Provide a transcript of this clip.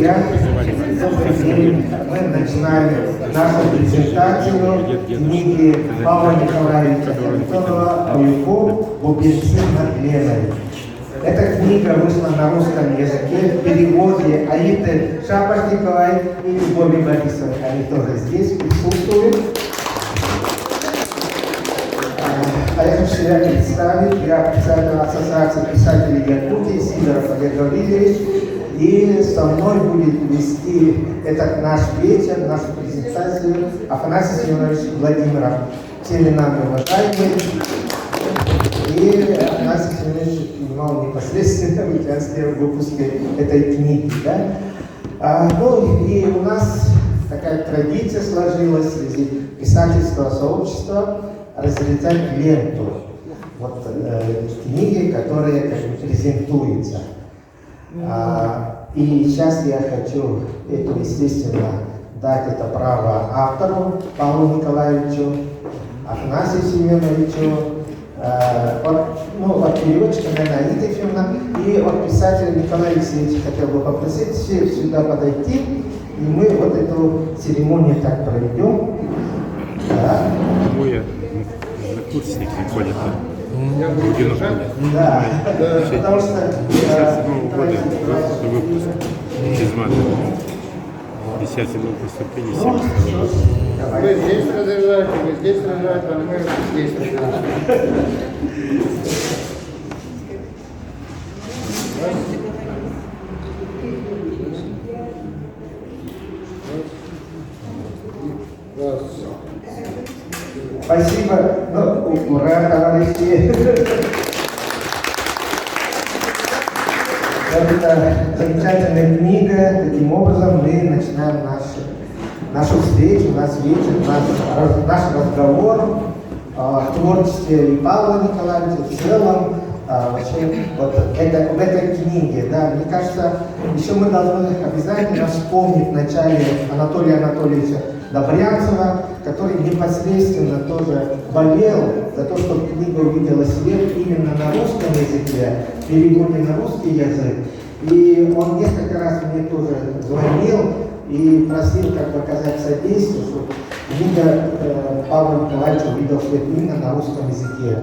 друзья, добрый день. Мы начинаем нашу презентацию книги Павла Николаевича Харитонова «Аюков. Бубенцы над Леной». Эта книга вышла на русском языке в переводе Аиты Шапошниковой и Любови Борисовой. Они тоже здесь присутствуют. А я хочу себя представить. Я председатель Ассоциации писателей Якутии Сидоров Олег Гаврилович. И со мной будет вести этот наш вечер, нашу презентацию Афанасий Семенович Владимиров. Все нами уважаемые. И Афанасий Семенович принимал непосредственно участие в выпуске этой книги. Да? Ну и у нас такая традиция сложилась среди писательского сообщества разрезать ленту. Вот книги, которые как бы презентуются. И сейчас я хочу это, естественно, дать это право автору Павлу Николаевичу, Афанасию Семеновичу, от переводчика Аиты Ефимовна и от писателя Николая Алексеевича хотел бы попросить все сюда подойти, и мы вот эту церемонию так проведем. Да. Курсники ходят. Да, потому что 57 года выпуск без мата. 57 поступили, 70 Вы здесь разрываете, вы здесь разрываете, а мы здесь разрываем. Спасибо. Ура, товарищи. Это замечательная книга. Таким образом мы начинаем нашу встречу, наш вечер, наш разговор о творчестве и Павла Николаевича в целом. Вообще, вот в этой книге, да, мне кажется, еще мы должны обязательно вспомнить в начале Анатолия Анатольевича Добрянцева, который непосредственно тоже болел за то, чтобы книга увидела свет именно на русском языке, в переводе на русский язык. И он несколько раз мне тоже звонил и просил как бы оказать содействие, чтобы книга Павла Николаевича увидела свет именно на русском языке.